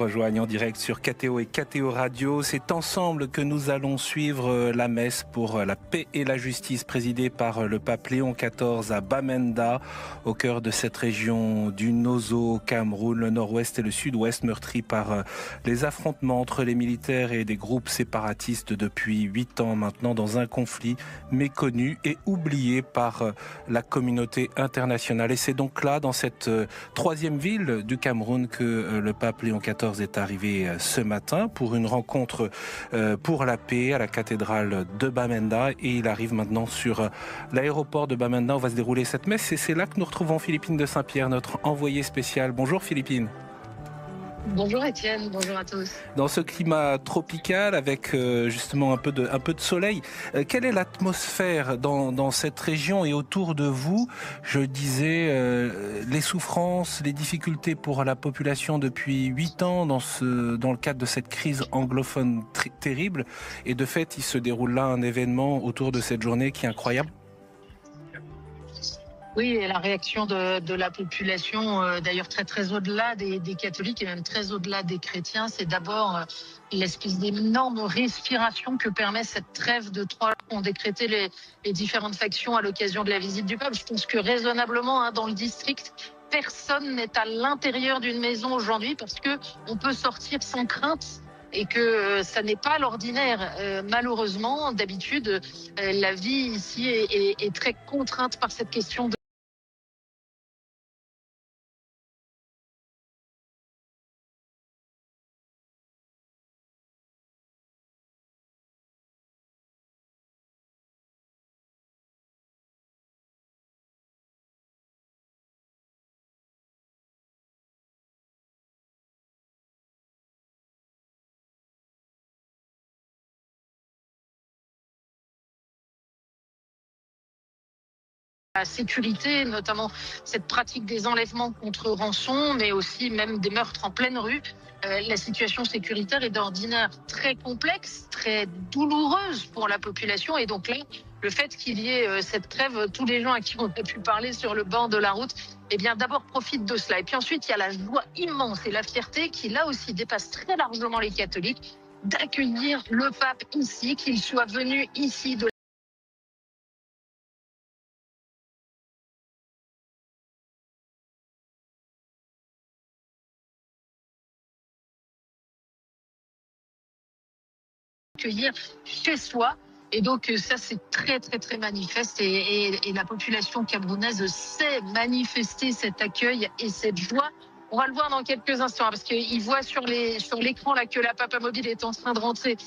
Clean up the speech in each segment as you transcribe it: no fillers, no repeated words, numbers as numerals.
Rejoignent en direct sur KTO et KTO Radio. C'est ensemble que nous allons suivre la messe pour la paix et la justice présidée par le pape Léon XIV à Bamenda, au cœur de cette région du Nozo, au Cameroun. Le nord-ouest et le sud-ouest meurtris par les affrontements entre les militaires et des groupes séparatistes depuis 8 ans maintenant, dans un conflit méconnu et oublié par la communauté internationale. Et c'est donc là, dans cette troisième ville du Cameroun, que le pape Léon XIV est arrivé ce matin pour une rencontre pour la paix à la cathédrale de Bamenda, et il arrive maintenant sur l'aéroport de Bamenda où va se dérouler cette messe, et c'est là que nous retrouvons Philippine de Saint-Pierre, notre envoyée spéciale. Bonjour Philippine. Bonjour Étienne, bonjour à tous. Dans ce climat tropical avec justement un peu de soleil, quelle est l'atmosphère dans cette région et autour de vous? Je disais les souffrances, les difficultés pour la population depuis 8 ans dans le cadre de cette crise anglophone terrible, et de fait il se déroule là un événement autour de cette journée qui est incroyable. Oui, et la réaction de la population, d'ailleurs très au-delà des catholiques et même très au-delà des chrétiens, c'est d'abord l'espèce d'énorme respiration que permet cette trêve de 3 jours qu'ont décrété les différentes factions à l'occasion de la visite du pape. Je pense que raisonnablement, dans le district, personne n'est à l'intérieur d'une maison aujourd'hui parce que on peut sortir sans crainte. Et que ça n'est pas l'ordinaire. Malheureusement, d'habitude, la vie ici est très contrainte par cette question de la sécurité, notamment cette pratique des enlèvements contre rançon, mais aussi même des meurtres en pleine rue. La situation sécuritaire est d'ordinaire très complexe, très douloureuse pour la population. Et donc là, le fait qu'il y ait cette trêve, tous les gens à qui on a pu parler sur le bord de la route, eh bien d'abord profitent de cela. Et puis ensuite, il y a la joie immense et la fierté qui là aussi dépasse très largement les catholiques d'accueillir le pape ici, qu'il soit venu ici de accueillir chez soi. Et donc ça, c'est très manifeste, et la population camerounaise sait manifester cet accueil et cette joie. On va le voir dans quelques instants, parce qu'il voit sur l'écran là que la Papa Mobile est en train de rentrer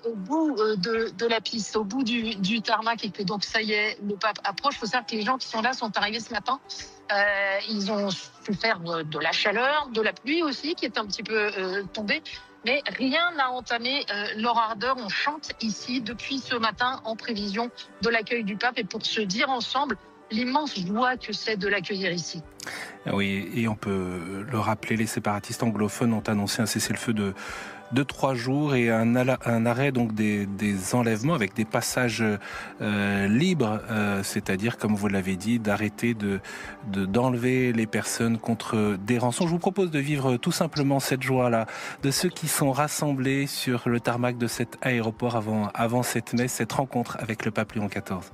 au bout de la piste, au bout du tarmac, et que donc ça y est, le pape approche. Il faut savoir que les gens qui sont là sont arrivés ce matin. Ils ont souffert de la chaleur, de la pluie aussi, qui est un petit peu tombée. Mais rien n'a entamé leur ardeur. On chante ici depuis ce matin en prévision de l'accueil du pape et pour se dire ensemble l'immense joie que c'est de l'accueillir ici. Oui, et on peut le rappeler, les séparatistes anglophones ont annoncé un cessez-le-feu de 3 jours et un arrêt donc des enlèvements avec des passages libres, c'est-à-dire, comme vous l'avez dit, d'arrêter d'enlever les personnes contre des rançons. Je vous propose de vivre tout simplement cette joie-là de ceux qui sont rassemblés sur le tarmac de cet aéroport avant cette messe, cette rencontre avec le pape Léon XIV.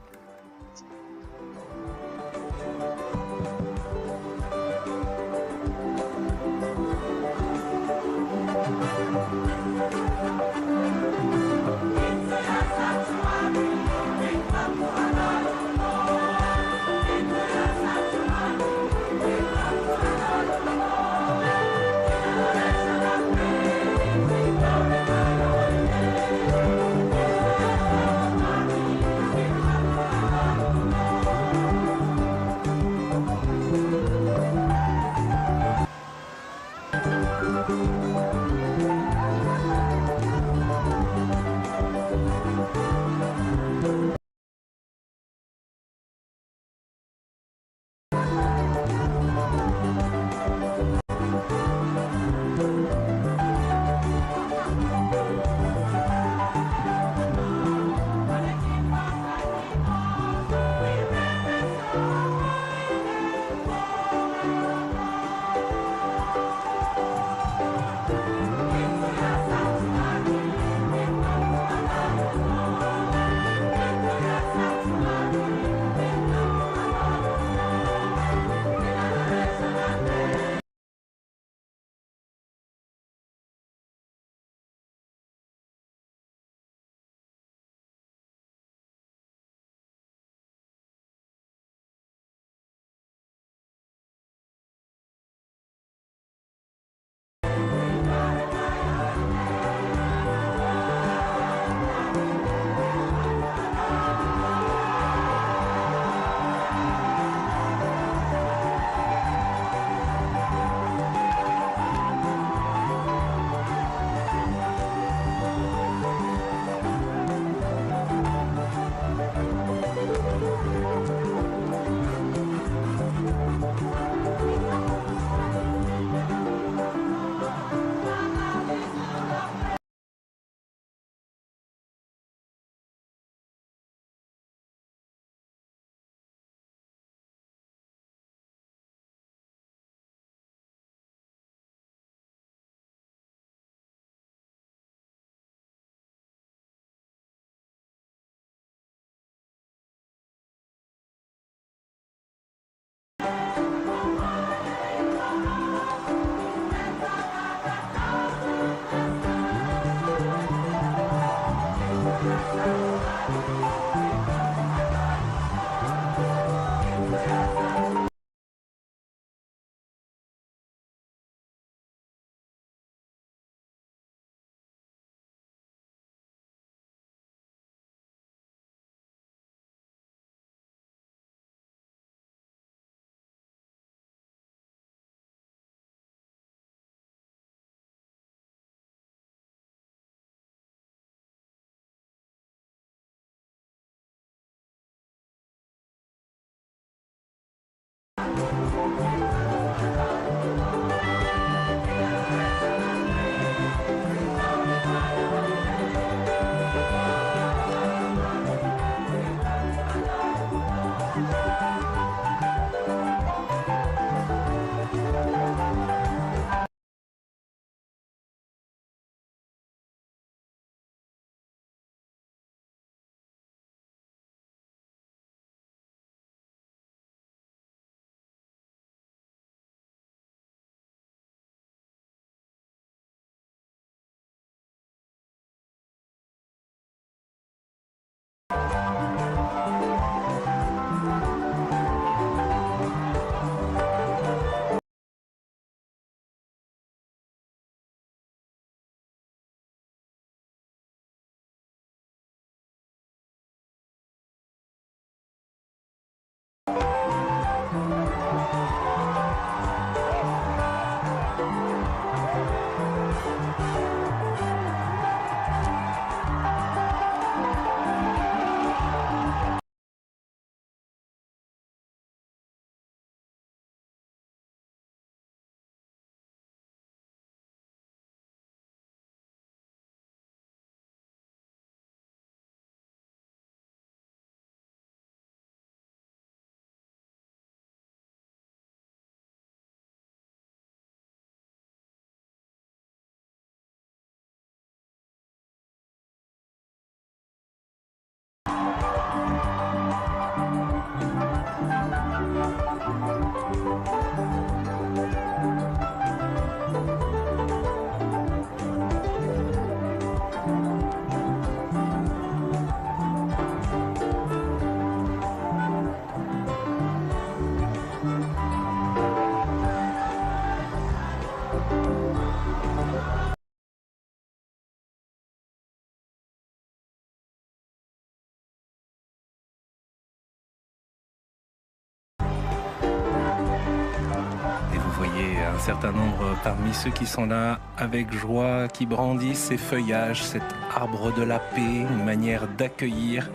certain nombre parmi ceux qui sont là avec joie, qui brandissent ces feuillages, cet arbre de la paix, une manière d'accueillir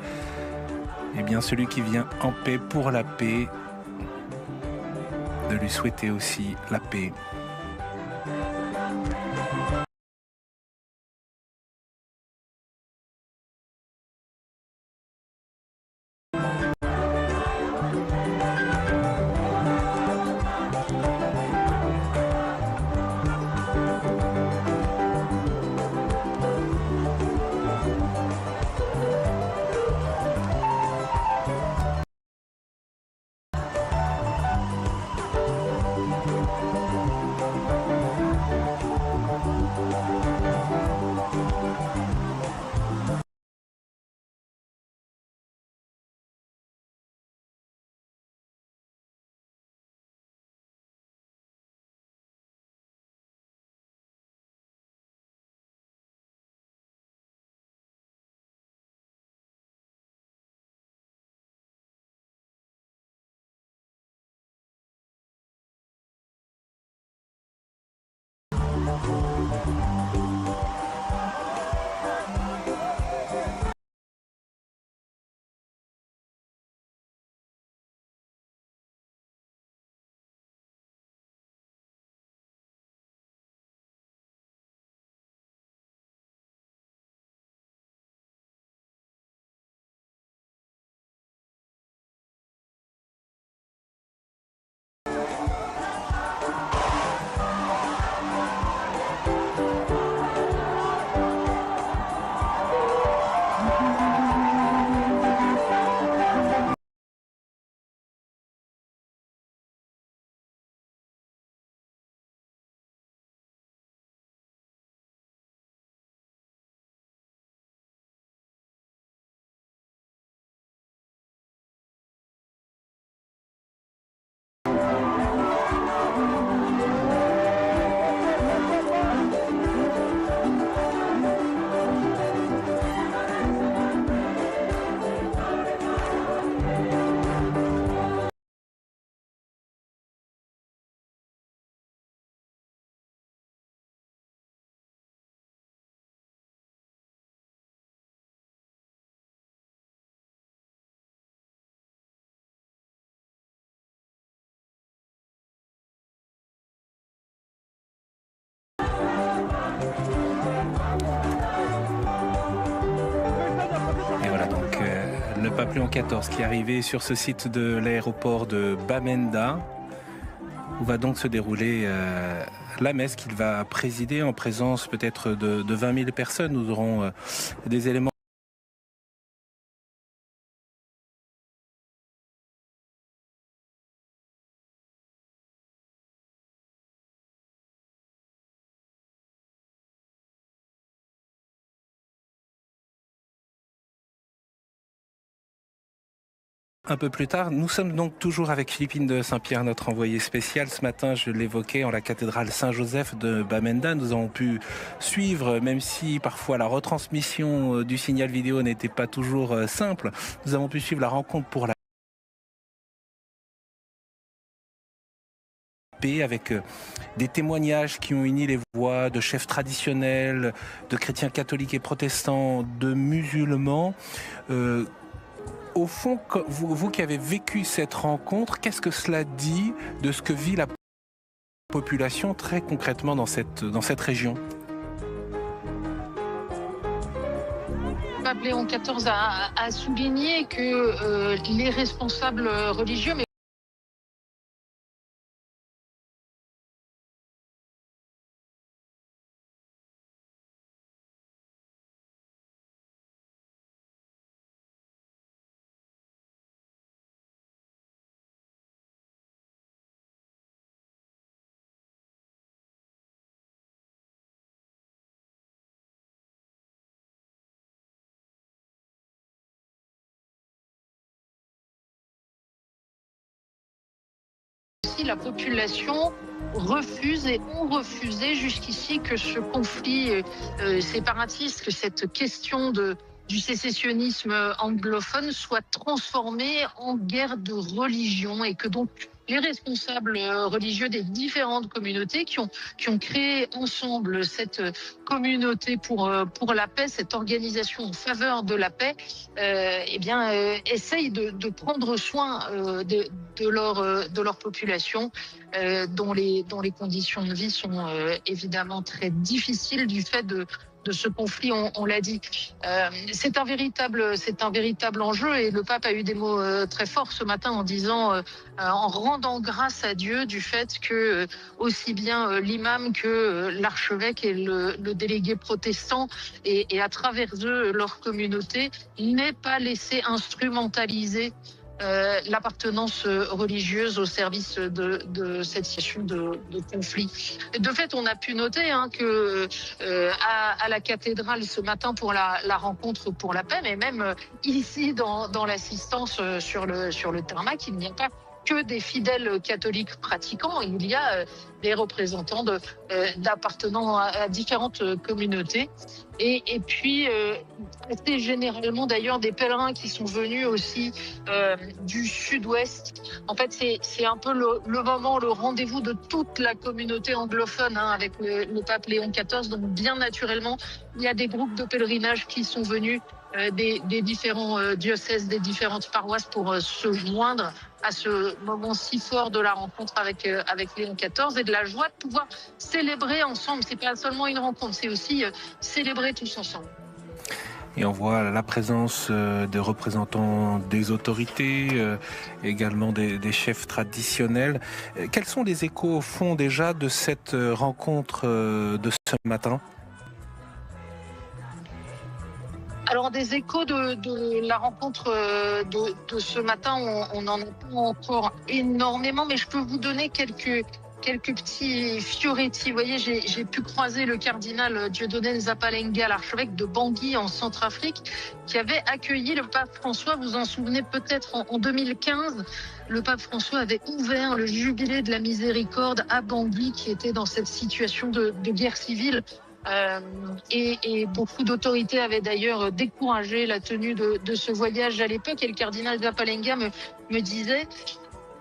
celui qui vient en paix pour la paix, de lui souhaiter aussi la paix. Le pape Léon XIV qui est arrivé sur ce site de l'aéroport de Bamenda, où va donc se dérouler la messe qu'il va présider en présence peut-être de 20 000 personnes. Nous aurons des éléments un peu plus tard. Nous sommes donc toujours avec Philippine de Saint-Pierre, notre envoyée spéciale. Ce matin, je l'évoquais, en la cathédrale Saint-Joseph de Bamenda. Nous avons pu suivre, même si parfois la retransmission du signal vidéo n'était pas toujours simple, nous avons pu suivre la rencontre pour la paix avec des témoignages qui ont uni les voix de chefs traditionnels, de chrétiens catholiques et protestants, de musulmans. Au fond, vous qui avez vécu cette rencontre, qu'est-ce que cela dit de ce que vit la population très concrètement dans cette région? Le pape Léon XIV a souligné que les responsables religieux, mais la population refuse et ont refusé jusqu'ici que ce conflit séparatiste, que cette question du sécessionnisme anglophone soit transformée en guerre de religion et que donc les responsables religieux des différentes communautés qui ont créé ensemble cette communauté pour la paix, cette organisation en faveur de la paix, essayent de prendre soin de leur population, dont les conditions de vie sont évidemment très difficiles du fait de ce conflit, on l'a dit. C'est un véritable enjeu, et le pape a eu des mots très forts ce matin en disant, en rendant grâce à Dieu du fait que aussi bien l'imam que l'archevêque et le délégué protestant et à travers eux leur communauté n'aient pas laissé instrumentaliser l'appartenance religieuse au service de cette situation de conflit. De fait, on a pu noter que à la cathédrale ce matin pour la rencontre pour la paix, mais même ici dans l'assistance sur le tarmac, il n'y a pas que des fidèles catholiques pratiquants, il y a des représentants d'appartenant à différentes communautés. Et puis, assez généralement d'ailleurs, des pèlerins qui sont venus aussi du sud-ouest. En fait, c'est un peu le moment, le rendez-vous de toute la communauté anglophone avec le pape Léon XIV. Donc, bien naturellement, il y a des groupes de pèlerinage qui sont venus des différents diocèses, des différentes paroisses pour se joindre à ce moment si fort de la rencontre avec Léon XIV et de la joie de pouvoir célébrer ensemble. C'est pas seulement une rencontre, c'est aussi célébrer tous ensemble. Et on voit la présence de représentants des autorités, également des chefs traditionnels. Quels sont les échos au fond déjà de cette rencontre de ce matin ? Alors, des échos de la rencontre de ce matin, on n'en a pas encore énormément, mais je peux vous donner quelques petits fioretti. Vous voyez, j'ai pu croiser le cardinal Dieudonné Nzapalenga, l'archevêque de Bangui en Centrafrique, qui avait accueilli le pape François. Vous en souvenez peut-être, en 2015, le pape François avait ouvert le jubilé de la miséricorde à Bangui, qui était dans cette situation de guerre civile. Et beaucoup d'autorités avaient d'ailleurs découragé la tenue de ce voyage à l'époque. Et le cardinal Nzapalenga me disait: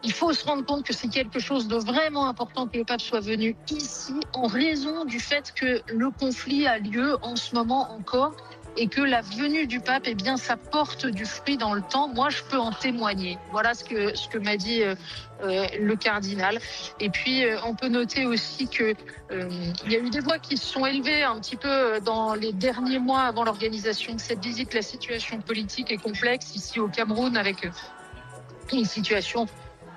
il faut se rendre compte que c'est quelque chose de vraiment important que le pape soit venu ici, en raison du fait que le conflit a lieu en ce moment encore, et que la venue du pape, ça porte du fruit dans le temps. Moi, je peux en témoigner. Voilà ce que m'a dit le cardinal. Et puis, on peut noter aussi que il y a eu des voix qui se sont élevées un petit peu dans les derniers mois avant l'organisation de cette visite. La situation politique est complexe ici au Cameroun, avec une situation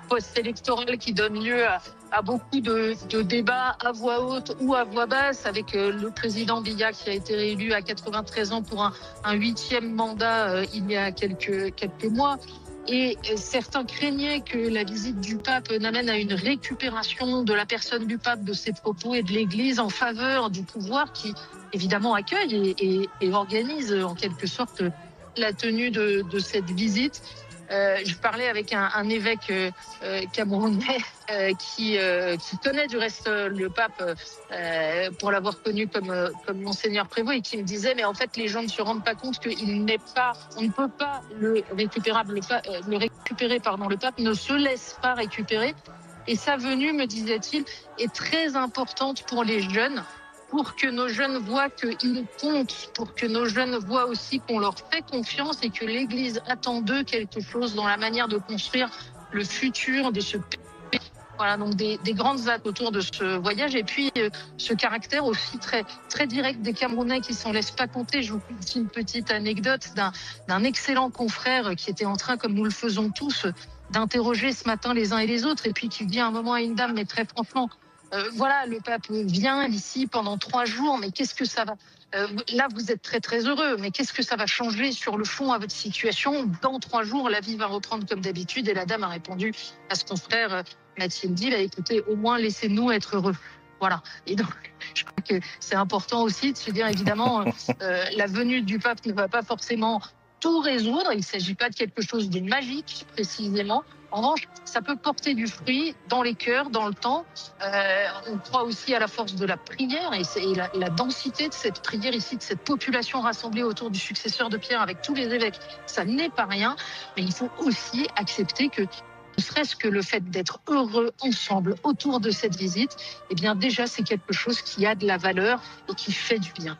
post-électorale qui donne lieu à beaucoup de débats à voix haute ou à voix basse, avec le président Biya qui a été réélu à 93 ans pour un 8e mandat il y a quelques mois. Et certains craignaient que la visite du pape n'amène à une récupération de la personne du pape, de ses propos et de l'Église en faveur du pouvoir, qui évidemment accueille et organise en quelque sorte la tenue de cette visite. Je parlais avec un évêque camerounais qui connaît du reste le pape pour l'avoir connu comme Monseigneur Prévost, et qui me disait: mais en fait les gens ne se rendent pas compte on ne peut pas le récupérer, le pape ne se laisse pas récupérer, et sa venue, me disait-il, est très importante pour les jeunes, pour que nos jeunes voient qu'ils comptent, pour que nos jeunes voient aussi qu'on leur fait confiance et que l'Église attend d'eux quelque chose dans la manière de construire le futur de ce pays. Voilà, donc des grandes actes autour de ce voyage. Et puis, ce caractère aussi très, très direct des Camerounais qui ne s'en laissent pas compter. Je vous dis une petite anecdote d'un excellent confrère qui était en train, comme nous le faisons tous, d'interroger ce matin les uns et les autres, et puis qui dit à un moment à une dame: mais très franchement, voilà, le pape vient ici pendant 3 jours, mais qu'est-ce que ça va... là, vous êtes très, très heureux, mais qu'est-ce que ça va changer sur le fond à votre situation? Dans 3 jours, la vie va reprendre comme d'habitude. Et la dame a répondu à ce confrère, m'a-t-il dit: écoutez, au moins laissez-nous être heureux. Voilà. Et donc, je crois que c'est important aussi de se dire, évidemment, la venue du pape ne va pas forcément tout résoudre. Il ne s'agit pas de quelque chose de magique, précisément. En revanche, ça peut porter du fruit dans les cœurs, dans le temps. On croit aussi à la force de la prière et la densité de cette prière ici, de cette population rassemblée autour du successeur de Pierre avec tous les évêques. Ça n'est pas rien, mais il faut aussi accepter que Ne serait-ce que le fait d'être heureux ensemble autour de cette visite, eh bien déjà c'est quelque chose qui a de la valeur et qui fait du bien.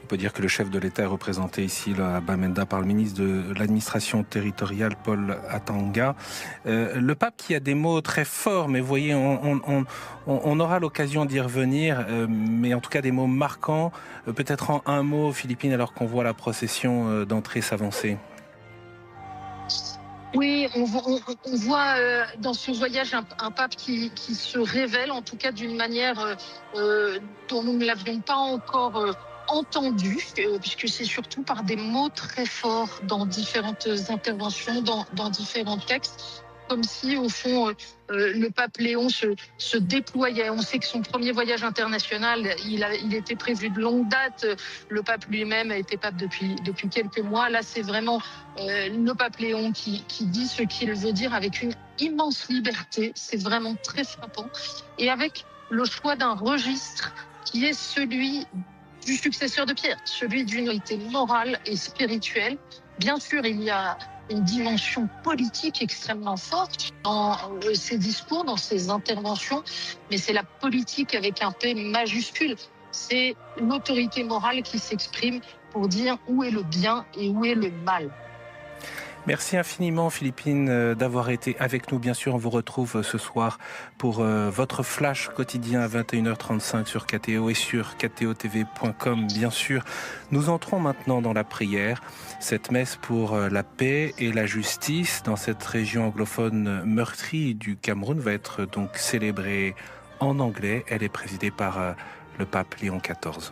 On peut dire que le chef de l'État est représenté ici à Bamenda par le ministre de l'administration territoriale, Paul Atanga. Le pape qui a des mots très forts, mais vous voyez, on aura l'occasion d'y revenir, mais en tout cas des mots marquants. Peut-être en un mot, Philippine, alors qu'on voit la procession d'entrée s'avancer. Oui, on voit dans ce voyage un pape qui se révèle, en tout cas d'une manière dont nous ne l'avions pas encore entendu, puisque c'est surtout par des mots très forts dans différentes interventions, dans différents textes, comme si, au fond, le pape Léon se déployait. On sait que son premier voyage international, il était prévu de longue date. Le pape lui-même a été pape depuis quelques mois. Là, c'est vraiment le pape Léon qui dit ce qu'il veut dire avec une immense liberté. C'est vraiment très frappant. Et avec le choix d'un registre qui est celui du successeur de Pierre, celui d'une unité morale et spirituelle. Bien sûr, il y a une dimension politique extrêmement forte dans ses discours, dans ses interventions, mais c'est la politique avec un P majuscule. C'est l'autorité morale qui s'exprime pour dire où est le bien et où est le mal. Merci infiniment Philippine d'avoir été avec nous. Bien sûr, on vous retrouve ce soir pour votre flash quotidien à 21h35 sur KTO et sur ktotv.com. Bien sûr, nous entrons maintenant dans la prière. Cette messe pour la paix et la justice dans cette région anglophone meurtrie du Cameroun va être donc célébrée en anglais. Elle est présidée par le pape Léon XIV.